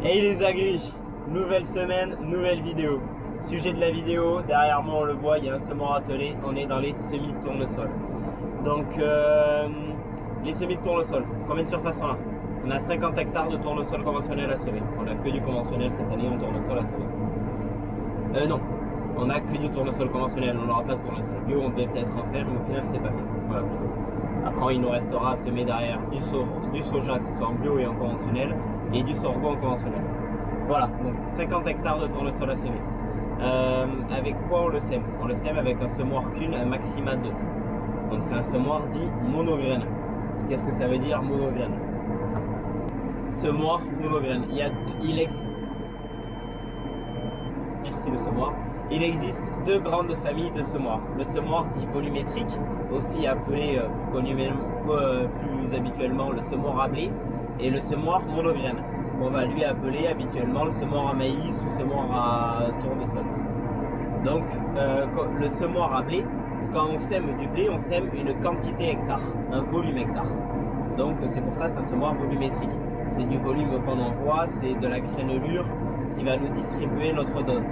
Hey les agris, nouvelle semaine, nouvelle vidéo. Sujet de la vidéo, derrière moi on le voit, il y a un semoir attelé, on est dans les semis de tournesol. Donc les semis de tournesol, combien de surface on a? On a 50 hectares de tournesol conventionnel à semer. On a que du conventionnel cette année en tournesol à semer. Non, on a que du tournesol conventionnel, on n'aura pas de tournesol bio, on devait peut-être en faire, mais au final c'est pas fait. Voilà, plutôt. Après il nous restera à semer derrière du soja qui soit en bio et en conventionnel, et du sorgho en conventionnel. Voilà, donc 50 hectares de tournesol à semer. Avec quoi on le sème? On le sème avec un semoir Kuhn, un Maxima 2. Donc c'est un semoir dit monograine. Qu'est-ce que ça veut dire monograine? Semoir monograine. Merci le semoir. Il existe deux grandes familles de semoirs. Le semoir dit volumétrique, aussi appelé plus habituellement le semoir à blé, et le semoir monograine. On va lui appeler habituellement le semoir à maïs ou semoir à tournesol. Donc le semoir à blé, quand on sème du blé, on sème une quantité hectare, un volume hectare. Donc c'est pour ça que c'est un semoir volumétrique. C'est du volume qu'on envoie, c'est de la crénelure qui va nous distribuer notre dose.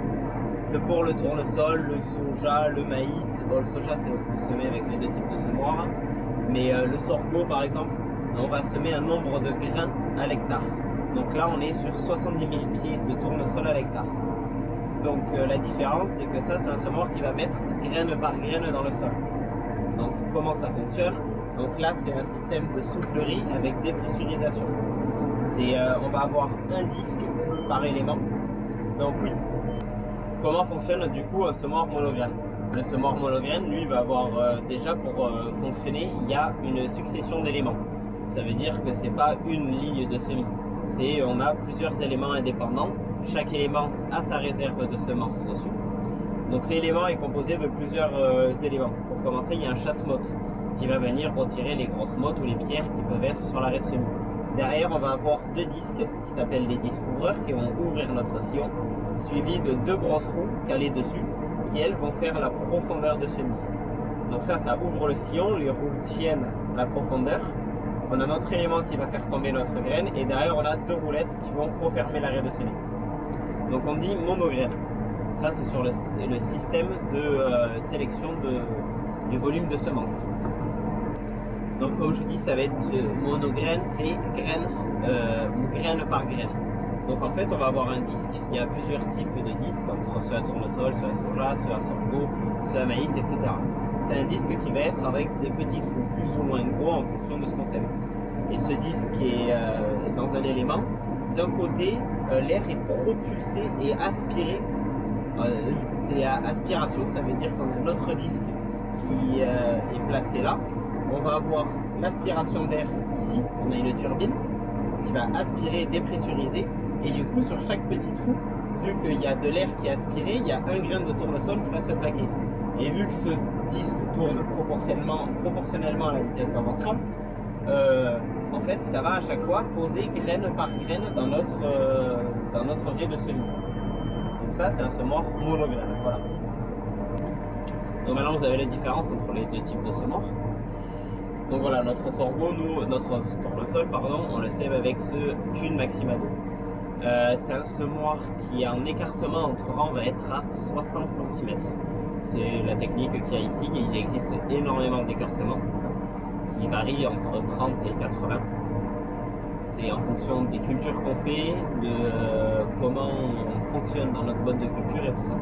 Que pour le tournesol, le soja, le maïs, bon le soja c'est semé avec les deux types de semoirs, mais le sorgho par exemple, on va semer un nombre de grains à l'hectare. Donc là on est sur 70 000 pieds de tournesol à l'hectare. Donc la différence c'est que ça c'est un semoir qui va mettre graine par graine dans le sol. Donc comment ça fonctionne? Donc là c'est un système de soufflerie avec dépressurisation. On va avoir un disque par élément. Donc oui. Comment fonctionne du coup un semoir monograine? Le semoir monograine, lui, va avoir déjà pour fonctionner, il y a une succession d'éléments. Ça veut dire que c'est pas une ligne de semis. On a plusieurs éléments indépendants. Chaque élément a sa réserve de semences dessus. Donc l'élément est composé de plusieurs éléments. Pour commencer, il y a un chasse-motte qui va venir retirer les grosses mottes ou les pierres qui peuvent être sur l'arrêt de semis. Derrière, on va avoir deux disques qui s'appellent les disques ouvreurs qui vont ouvrir notre sillon, suivis de deux grosses roues calées dessus qui elles vont faire la profondeur de semis. Donc ça ouvre le sillon, les roues tiennent la profondeur. On a notre élément qui va faire tomber notre graine et derrière on a deux roulettes qui vont refermer l'arrêt de semis. Donc on dit monograine. Ça c'est sur le système de sélection du volume de semences. Donc comme je vous dis, ça va être monograine, c'est graine ou graine par graine. Donc en fait on va avoir un disque, il y a plusieurs types de disques, entre ceux à tournesol, ceux à soja, ceux à sorgho, ceux à maïs, etc. C'est un disque qui va être avec des petits trous, plus ou moins gros en fonction de ce qu'on sème. Et ce disque est dans un élément, d'un côté l'air est propulsé et aspiré, c'est à aspiration, ça veut dire qu'on a notre disque qui est placé là. On va avoir l'aspiration d'air ici, on a une turbine qui va aspirer, dépressuriser, et du coup sur chaque petit trou, vu qu'il y a de l'air qui est aspiré, il y a un grain de tournesol qui va se plaquer. Et vu que ce disque tourne proportionnellement à la vitesse d'avancement, en fait ça va à chaque fois poser graine par graine dans notre raie de semis. Donc ça c'est un semoir monograine. Voilà. Donc maintenant vous avez la différence entre les deux types de semoirs. Donc voilà, notre sorgho, notre tournesol, on le sème avec ce Kuhn Maxima 2. C'est un semoir qui en écartement entre rangs va être à 60 cm. C'est la technique qu'il y a ici. Il existe énormément d'écartements qui varient entre 30 et 80. C'est en fonction des cultures qu'on fait, de comment on fonctionne dans notre mode de culture et tout ça.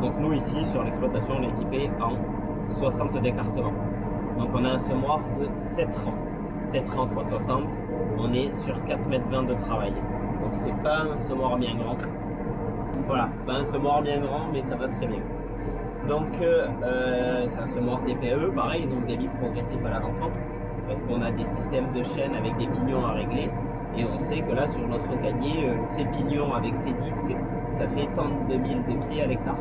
Donc nous ici sur l'exploitation on est équipé en 60 d'écartement. Donc on a un semoir de 7 rangs. 7 rangs x 60, on est sur 4,20 m de travail. Donc c'est pas un semoir bien grand. Voilà, pas un semoir bien grand, mais ça va très bien. Donc c'est un semoir DPE, pareil, donc débit progressif à l'avancement. Parce qu'on a des systèmes de chaîne avec des pignons à régler. Et on sait que là sur notre cahier, ces pignons avec ces disques, ça fait tant de 2000 de pieds à l'hectare.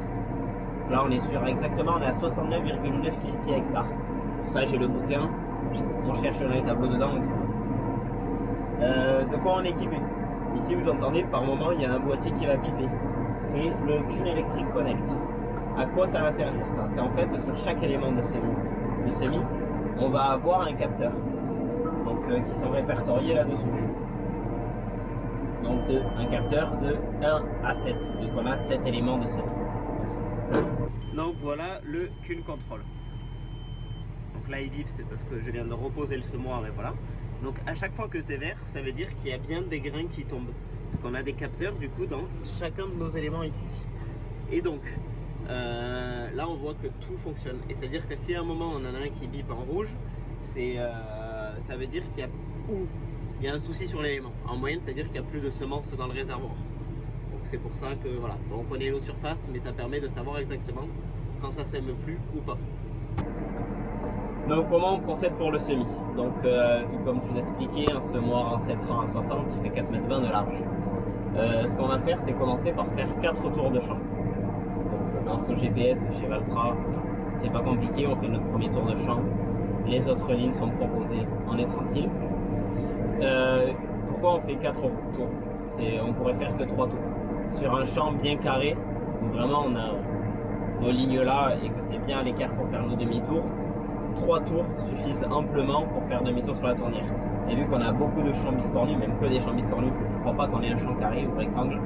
Là on est sur exactement, on est à 69,9 pieds à hectare. Pour ça j'ai le bouquin, on cherche dans les tableaux dedans. De quoi on est équipé? Ici vous entendez par moment il y a un boîtier qui va piper. C'est le Kuhn Electric Connect. À quoi ça va servir ça? C'est en fait sur chaque élément de semis, on va avoir un capteur. Donc qui sont répertoriés là-dessous. donc un capteur de 1 à 7, donc on a 7 éléments de semis. Donc voilà le cune control. Donc là il bip, c'est parce que je viens de reposer le semoir et voilà. Donc à chaque fois que c'est vert, ça veut dire qu'il y a bien des grains qui tombent. Parce qu'on a des capteurs du coup dans chacun de nos éléments ici. Et donc là on voit que tout fonctionne. Et c'est à dire que si à un moment on en a un qui bip en rouge, ça veut dire qu'il y a un souci sur l'élément. En moyenne, c'est à dire qu'il n'y a plus de semences dans le réservoir. Donc c'est pour ça que voilà, bon, on connaît l'eau surface, mais ça permet de savoir exactement quand ça sème plus ou pas. Donc comment on procède pour le semis? Donc vu comme je vous ai expliqué, un semoir en 7 rangs à 60 qui fait 4,20 m de large. Ce qu'on va faire, c'est commencer par faire 4 tours de champ. Donc grâce au GPS chez Valtra, c'est pas compliqué, on fait notre premier tour de champ. Les autres lignes sont proposées, on est tranquille. Pourquoi on fait 4 tours? On pourrait faire que 3 tours. Sur un champ bien carré, où vraiment on a nos lignes là et que c'est bien à l'écart pour faire nos demi-tours, 3 tours suffisent amplement pour faire demi-tour sur la tournière. Et vu qu'on a beaucoup de champs biscornus, même que des champs biscornus, je ne crois pas qu'on ait un champ carré ou rectangle.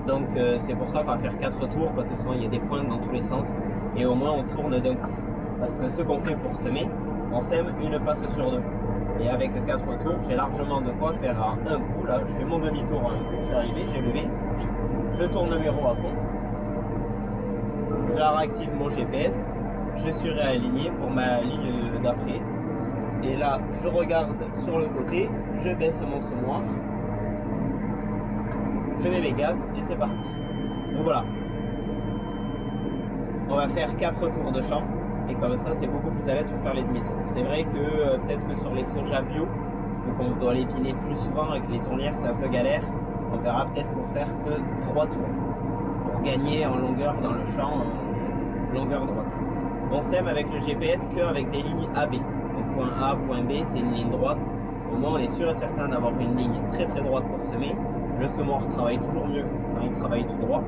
Donc c'est pour ça qu'on va faire 4 tours, parce que souvent il y a des pointes dans tous les sens et au moins on tourne d'un coup. Parce que ce qu'on fait pour semer, on sème une passe sur 2. Et avec 4 tours, j'ai largement de quoi faire à un coup. Là, je fais mon demi-tour à un coup, je suis arrivé, j'ai levé, je tourne le numéro à fond, je réactive mon GPS, je suis réaligné pour ma ligne d'après. Et là, je regarde sur le côté, je baisse mon semoir, je mets mes gaz et c'est parti. Donc voilà, on va faire 4 tours de champ. Et comme ça, c'est beaucoup plus à l'aise pour faire les demi-tours. C'est vrai que peut-être que sur les soja bio, vu qu'on doit l'épiner plus souvent avec les tournières, c'est un peu galère. On verra peut-être pour faire que 3 tours pour gagner en longueur dans le champ, en longueur droite. On sème avec le GPS qu'avec des lignes AB. Donc point A, point B, c'est une ligne droite. Au moins, on est sûr et certain d'avoir une ligne très très droite pour semer. Le semoir travaille toujours mieux quand il travaille tout droit.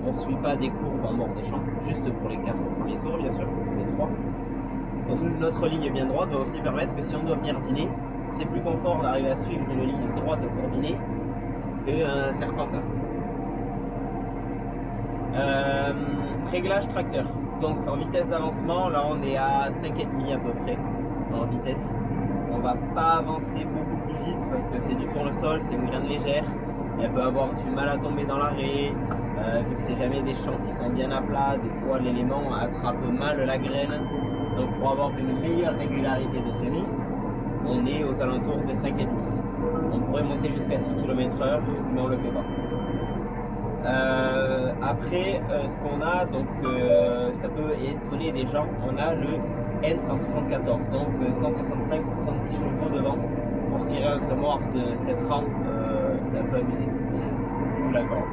On ne suit pas des courbes en bord des champs, juste pour les 4 premiers tours, bien sûr, les 3. Donc notre ligne bien droite va aussi permettre que si on doit venir biner, c'est plus confort d'arriver à suivre une ligne droite pour biner qu'un serpentin. Réglage tracteur. Donc en vitesse d'avancement, là on est à 5,5 à peu près en vitesse. On va pas avancer beaucoup plus vite parce que c'est du tournesol, c'est une graine légère. Elle peut avoir du mal à tomber dans l'arrêt. Vu que c'est jamais des champs qui sont bien à plat, des fois l'élément attrape mal la graine. Donc pour avoir une meilleure régularité de semis, on est aux alentours des 5,5. On pourrait monter jusqu'à 6 km/h, mais on ne le fait pas. Après, ce qu'on a, donc ça peut étonner des gens, on a le N174, donc 165-170 chevaux devant. Pour tirer un semoir de 7 rangs, c'est un peu abusé. Je suis d'accord.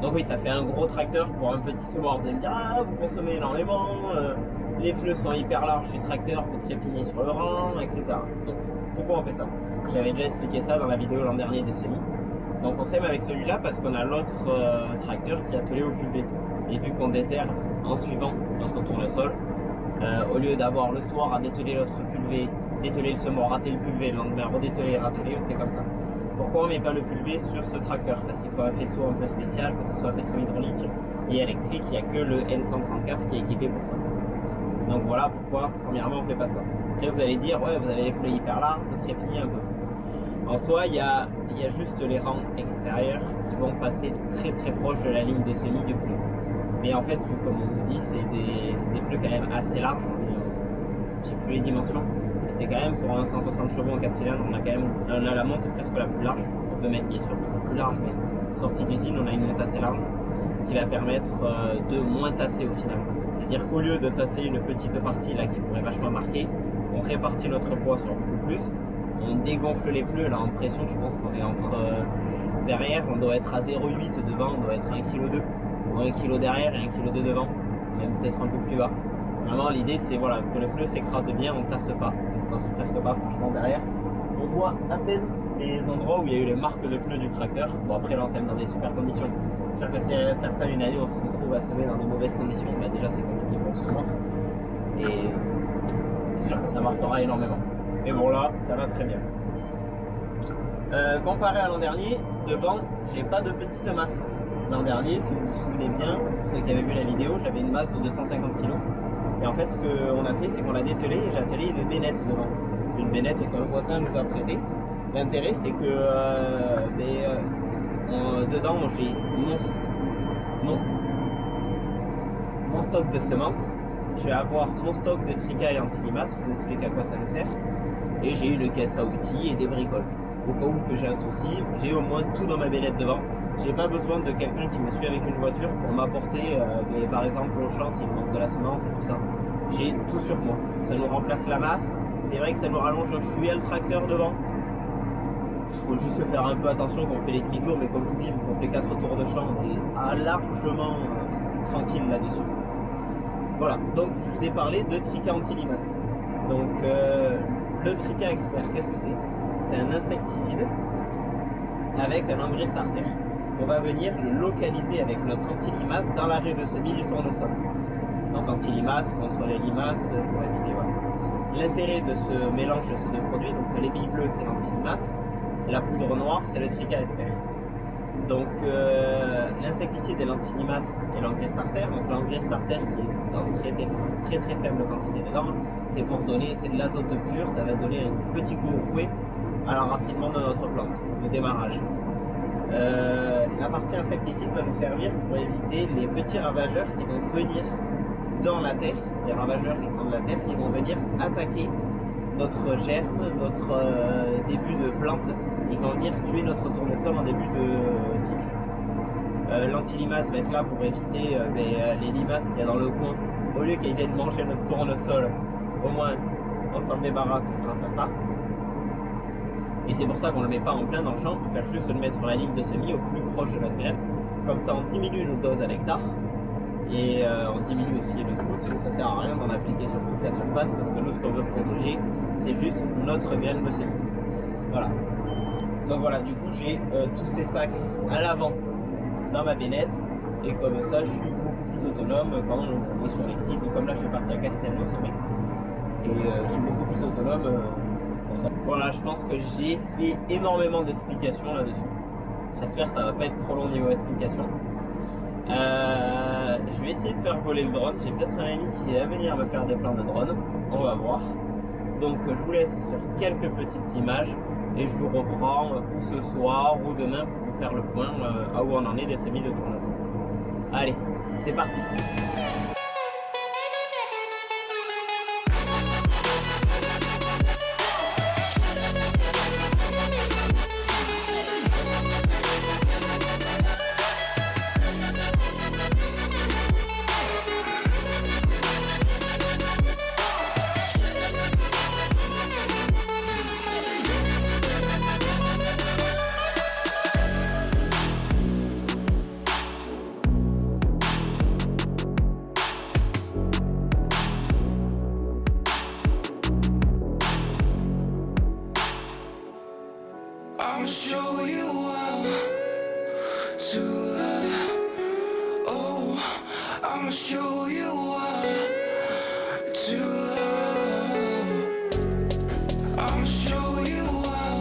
Donc oui, ça fait un gros tracteur pour un petit semoir. Vous allez me dire, ah, vous consommez énormément, les pneus sont hyper larges du tracteur, vous trépignez sur le rang, etc. Donc pourquoi on fait ça? J'avais déjà expliqué ça dans la vidéo l'an dernier de semis. Donc on sème avec celui-là parce qu'on a l'autre tracteur qui est attelé au culvé. Et vu qu'on désherbe en suivant notre tournesol, au lieu d'avoir le soir à dételer l'autre culvé, dételer le semoir, rater le culvé, le lendemain redételer et rateler, on fait comme ça. Pourquoi on ne met pas le culvé sur ce tracteur? Parce qu'il faut un faisceau un peu spécial, que ce soit un faisceau hydraulique et électrique. Il n'y a que le N134 qui est équipé pour ça. Donc voilà pourquoi, premièrement, on ne fait pas ça. Après, vous allez dire, ouais, vous avez les pneus hyper larges, vous trépignez un peu. En soi, il y a juste les rangs extérieurs qui vont passer très très proche de la ligne de semis du pneu. Mais en fait, comme on vous dit, c'est des pneus quand même assez larges. Je ne sais plus les dimensions. C'est quand même pour un 160 chevaux en 4 cylindres, on a la monte presque la plus large. On peut mettre bien sûr toujours plus large, mais sortie d'usine, on a une monte assez large qui va permettre de moins tasser au final. C'est-à-dire qu'au lieu de tasser une petite partie là qui pourrait vachement marquer, on répartit notre poids sur beaucoup plus. On dégonfle les pneus, là en pression, je pense qu'on est entre derrière, on doit être à 0,8, devant on doit être à 1,2 kg, ou 1 kg derrière et 1,2 kg devant, même peut-être un peu plus bas. Vraiment l'idée c'est voilà, que le pneu s'écrase bien, on ne tasse pas, on ne tasse presque pas franchement derrière. On voit à peine les endroits où il y a eu les marques de pneus du tracteur. Bon après là on sème dans des super conditions. C'est sûr que si certains une année on se retrouve à semer dans des mauvaises conditions, bah déjà c'est compliqué pour le semoir. Et c'est sûr que ça marquera énormément. Mais bon là, ça va très bien. Comparé à l'an dernier, devant, j'ai pas de petite masse. L'an dernier, si vous vous souvenez bien, pour ceux qui avaient vu la vidéo, j'avais une masse de 250 kg. Et en fait, ce qu'on a fait, c'est qu'on l'a dételé et j'ai attelé une bénette devant. Une bénette qu'un voisin nous a prêtée. L'intérêt, c'est que dedans, j'ai mon stock de semences. Je vais avoir mon stock de tricailles anti-limaces, je vous explique à quoi ça nous sert. Et j'ai une caisse à outils et des bricoles. Au cas où que j'ai un souci, j'ai au moins tout dans ma bélette devant. J'ai pas besoin de quelqu'un qui me suit avec une voiture pour m'apporter, par exemple, au champ s'il manque de la semence et tout ça. J'ai tout sur moi. Ça nous remplace la masse. C'est vrai que ça nous rallonge un chouïa le tracteur devant. Il faut juste faire un peu attention quand on fait les demi-tours, mais comme je vous dis, vu qu'on fait 4 tours de champ, on est largement tranquille là-dessus. Voilà, donc je vous ai parlé de Trica anti-limaces. Donc le Trica Expert, qu'est-ce que c'est? C'est un insecticide avec un engrais starter. On va venir le localiser avec notre anti-limace dans l'arrêt de semis du tournesol. Donc anti-limace contre les limaces pour éviter. Voilà. L'intérêt de ce mélange de ces deux produits, donc les billes bleues c'est l'anti-limace, la poudre noire c'est le Trica Expert. Donc l'insecticide et l'anti-limace et l'engrais starter. Donc l'engrais starter qui est dans très faible quantité dedans, c'est pour donner, c'est de l'azote pur, ça va donner un petit coup au fouet à l'enracinement de notre plante, le démarrage. La partie insecticide va nous servir pour éviter les petits ravageurs qui vont venir dans la terre, les ravageurs qui sont de la terre, qui vont venir attaquer notre germe, notre début de plante, et qui vont venir tuer notre tournesol en début de cycle. L'anti-limace va être là pour éviter les limaces qu'il y a dans le coin. Au lieu qu'ils viennent manger notre tournesol, au moins on s'en débarrasse grâce à ça. Et c'est pour ça qu'on ne le met pas en plein dans le champ, on préfère juste le mettre sur la ligne de semis au plus proche de notre graine. Comme ça on diminue nos doses à l'hectare et on diminue aussi le coût. Ça sert à rien d'en appliquer sur toute la surface parce que nous ce qu'on veut protéger c'est juste notre graine de semis. Voilà. Donc voilà, du coup j'ai tous ces sacs à l'avant dans ma bénette et comme ça je suis beaucoup plus autonome quand on est sur les sites ou comme là je suis parti à Castelnau sommet et je suis beaucoup plus autonome pour ça. Voilà, je pense que j'ai fait énormément d'explications là-dessus. J'espère que ça va pas être trop long niveau explication. Je vais essayer de faire voler le drone. J'ai peut-être un ami qui va venir me faire des plans de drone. On va voir. Donc je vous laisse sur quelques petites images et je vous reprends ou ce soir ou demain pour vous faire le point à où on en est des semis de tournesol. Allez, c'est parti. I'll show you how to love. Oh, I'ma show you how to love. I'ma show you how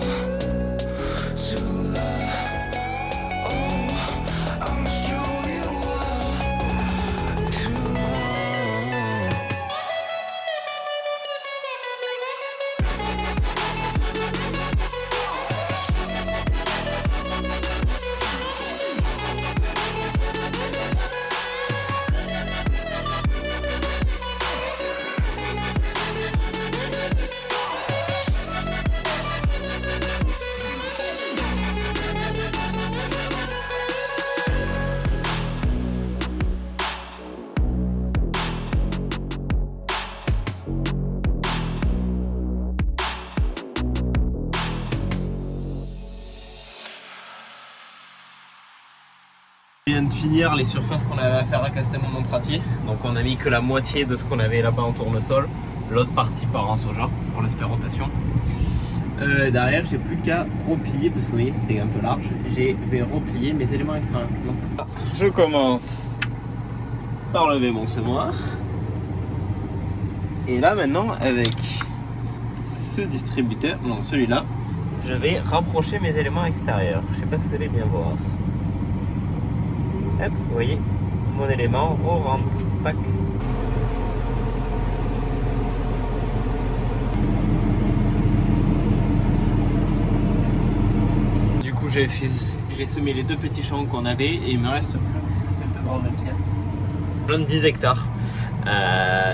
to love. Oh, I'ma show you how to love. On vient de finir les surfaces qu'on avait à faire à Castelnau-Montratier. Donc on a mis que la moitié de ce qu'on avait là-bas en tournesol. L'autre partie part en soja pour l'espérantation. Derrière j'ai plus qu'à replier parce que vous voyez c'était un peu large. Je vais replier mes éléments extra. Je commence par lever mon semoir. Et là maintenant avec ce distributeur, non celui-là, je vais rapprocher mes éléments extérieurs. Je sais pas si vous allez bien voir. Hop, vous voyez, mon élément rentre. Tac. Du coup, j'ai semé les 2 petits champs qu'on avait et il me reste plus que cette grande pièce. Plein de 10 hectares.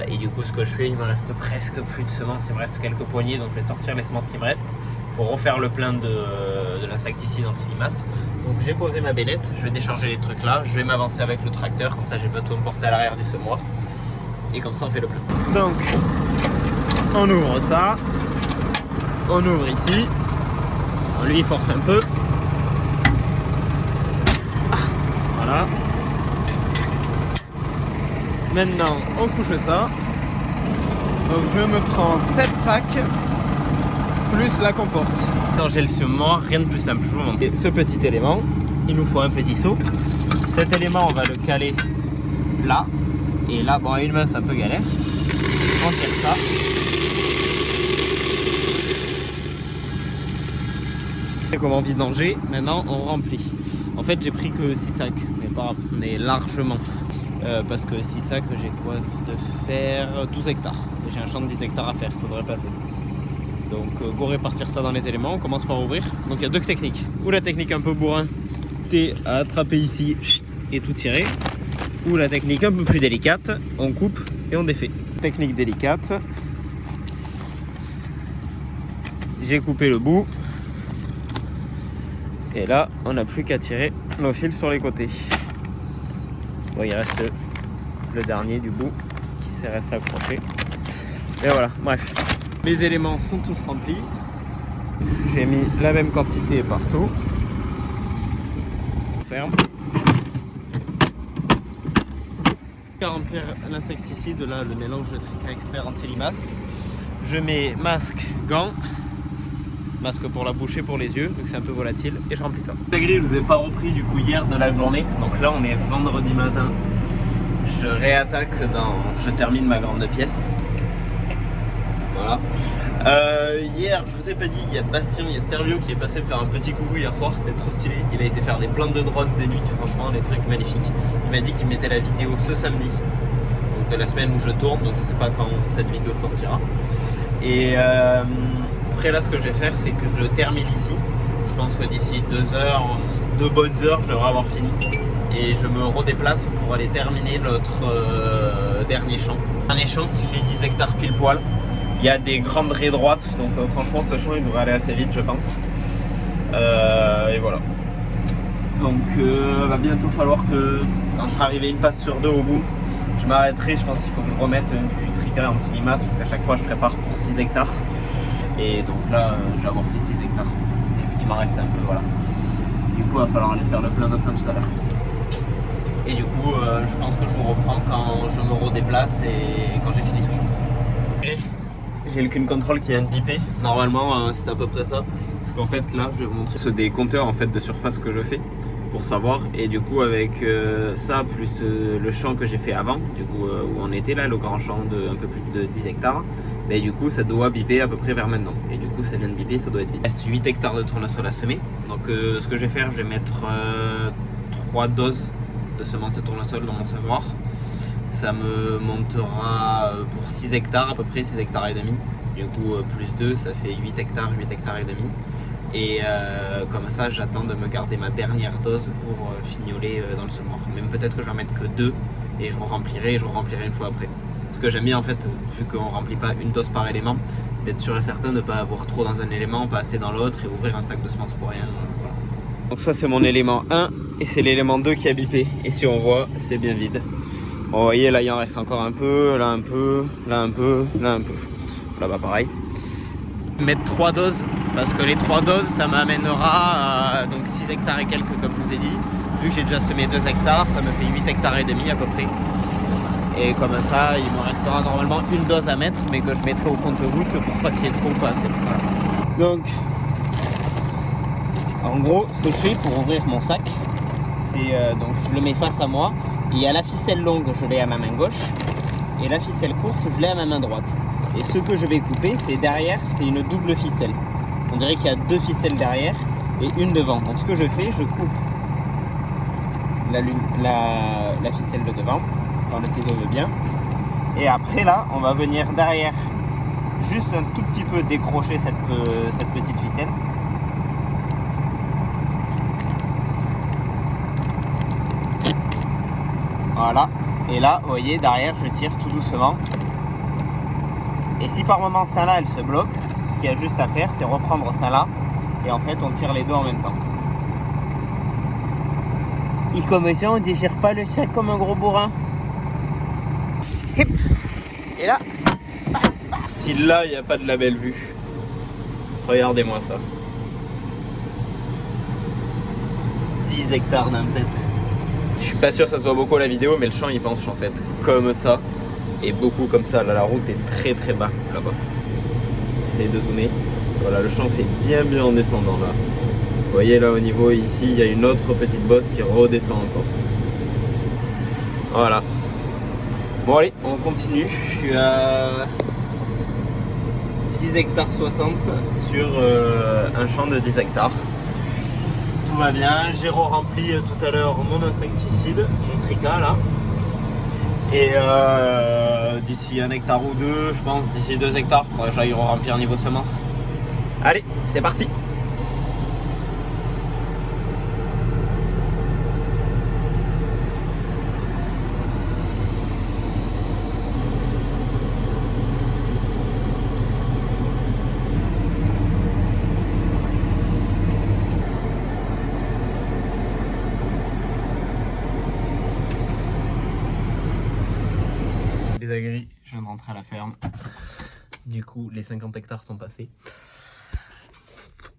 Et du coup, ce que je fais, il me reste presque plus de semences, il me reste quelques poignées, donc je vais sortir les semences qui me restent. Il faut refaire le plein de l'insecticide anti-limaces. Donc j'ai posé ma bêlette, je vais décharger les trucs là, je vais m'avancer avec le tracteur, comme ça j'ai pas tout à me porter à l'arrière du semoir. Et comme ça on fait le plein. Donc on ouvre ça, on ouvre ici, on lui force un peu. Voilà. Maintenant on couche ça. Donc je me prends 7 sacs plus la comporte. Quand j'ai le semoir, rien de plus simple. Je vous montre. Ce petit élément, il nous faut un petit seau. Cet élément, on va le caler là. Et là, bon, à une main, c'est un peu galère. On tire ça. C'est comment vidanger. Maintenant, on remplit. En fait, j'ai pris que 6 sacs, mais pas grave, mais largement. Parce que 6 sacs, j'ai quoi de faire 12 hectares. J'ai un champ de 10 hectares à faire, ça devrait passer. Donc go répartir ça dans les éléments, on commence par ouvrir. Donc il y a 2 techniques. Ou la technique un peu bourrin, c'est à attraper ici et tout tirer. Ou la technique un peu plus délicate, on coupe et on défait. Technique délicate. J'ai coupé le bout. Et là, on n'a plus qu'à tirer nos fils sur les côtés. Bon, il reste le dernier du bout qui s'est resté accroché. Et voilà, bref. Les éléments sont tous remplis. J'ai mis la même quantité partout. Ferme. Pour remplir l'insecticide, là le mélange de Trika Expert anti-limaces. Je mets masque, gants, masque pour la bouche et pour les yeux, vu que c'est un peu volatile, et je remplis ça. La grille, je vous ai pas repris du coup hier de la journée. Donc là on est vendredi matin. Je réattaque je termine ma grande pièce. Voilà. Hier, je vous ai pas dit, il y a Bastien, il y a Stervio qui est passé me faire un petit coucou hier soir, c'était trop stylé. Il a été faire des plantes de drogue de nuit, franchement, des trucs magnifiques. Il m'a dit qu'il mettait la vidéo ce samedi, donc de la semaine où je tourne, donc je sais pas quand cette vidéo sortira. Et après là, ce que je vais faire, c'est que je termine ici. Je pense que d'ici 2 bonnes heures, je devrais avoir fini. Et je me redéplace pour aller terminer notre dernier champ. Un champ qui fait 10 hectares pile poil. Il y a des grandes raies droites, donc franchement ce champ il devrait aller assez vite je pense. Et voilà. Donc va bientôt falloir que quand je serai arrivé une passe sur 2 au bout, je m'arrêterai. Je pense qu'il faut que je remette du Trika anti-limaces parce qu'à chaque fois je prépare pour 6 hectares. Et donc là je vais avoir fait 6 hectares. Et vu qu'il m'en reste un peu, voilà. Du coup il va falloir aller faire le plein de ça tout à l'heure. Et du coup je pense que je vous reprends quand je me redéplace et quand j'ai fini ce champ. J'ai le Kun Control qui vient de biper. Normalement, c'est à peu près ça. Parce qu'en fait, là, je vais vous montrer. C'est des compteurs en fait de surface que je fais pour savoir. Et du coup, avec ça plus le champ que j'ai fait avant, du coup, où on était là, le grand champ de un peu plus de 10 hectares, mais du coup, ça doit biper à peu près vers maintenant. Et du coup, ça vient de biper, ça doit être vite. Il reste 8 hectares de tournesol à semer. Donc, ce que je vais faire, je vais mettre 3 doses de semences de tournesol dans mon semoir. Ça me montera pour 6 hectares à peu près, 6 hectares et demi. Du coup plus 2, ça fait 8 hectares et demi. Et comme ça j'attends de me garder ma dernière dose pour fignoler dans le semoir. Même peut-être que je vais en mettre que 2 et je remplirai une fois après. Parce que j'aime bien en fait, vu qu'on ne remplit pas une dose par élément, d'être sûr et certain de ne pas avoir trop dans un élément, pas assez dans l'autre et ouvrir un sac de semences pour rien. Voilà. Donc ça c'est mon élément 1 et c'est l'élément 2 qui a bipé. Et si on voit, c'est bien vide. Bon, vous voyez, là il en reste encore un peu, là un peu, là un peu, là un peu. Là-bas pareil. Mettre 3 doses, parce que les 3 doses ça m'amènera à donc 6 hectares et quelques comme je vous ai dit. Vu que j'ai déjà semé 2 hectares, ça me fait 8 hectares et demi à peu près. Et comme ça, il me restera normalement une dose à mettre, mais que je mettrai au compte-gouttes pour pas qu'il y ait trop ou pas assez. Voilà. Donc, en gros, ce que je fais pour ouvrir mon sac, c'est donc je le mets face à moi. Il y a la ficelle longue, je l'ai à ma main gauche, et la ficelle courte, je l'ai à ma main droite. Et ce que je vais couper, c'est derrière, c'est une double ficelle. On dirait qu'il y a 2 ficelles derrière et une devant. Donc ce que je fais, je coupe la ficelle de devant quand le ciseau veut bien. Et après là, on va venir derrière juste un tout petit peu décrocher cette petite ficelle. Voilà. Et là, vous voyez, derrière, je tire tout doucement. Et si par moment celle-là, elle se bloque, ce qu'il y a juste à faire, c'est reprendre celle-là. Et en fait, on tire les deux en même temps. Et comme ça, on ne déchire pas le sac comme un gros bourrin. Hip. Et là, si là, il n'y a pas de la belle vue, regardez-moi ça. 10 hectares d'impète. Je suis pas sûr que ça se voit beaucoup à la vidéo, mais le champ il penche en fait comme ça et beaucoup comme ça. Là, la route est très très bas là-bas. J'essaye de zoomer. Voilà, le champ fait bien en descendant là. Vous voyez là au niveau ici, il y a une autre petite bosse qui redescend encore. Voilà. Bon allez, on continue. Je suis à 6 hectares 60 sur un champ de 10 hectares. Tout va bien, j'ai rempli tout à l'heure mon insecticide, mon trica là. Et d'ici 1 hectare ou 2, je pense, d'ici 2 hectares, il faudrait que j'aille remplir niveau semences. Allez, c'est parti! Désagréé, je viens de rentrer à la ferme. Du coup, les 50 hectares sont passés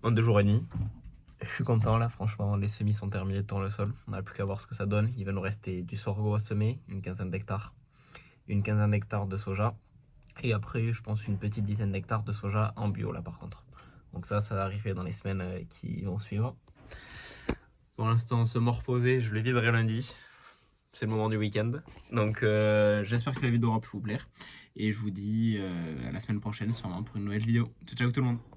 en 2 jours et demi. Je suis content là, franchement, les semis sont terminés dans le sol. On n'a plus qu'à voir ce que ça donne. Il va nous rester du sorgho à semer, une quinzaine d'hectares, une quinzaine d'hectares de soja. Et après, je pense une petite dizaine d'hectares de soja en bio là par contre. Donc ça va arriver dans les semaines qui vont suivre. Pour l'instant, on se mord reposé, je le viderai lundi. C'est le moment du week-end. Donc j'espère que la vidéo aura pu vous plaire. Et je vous dis à la semaine prochaine sûrement pour une nouvelle vidéo. Ciao ciao tout le monde.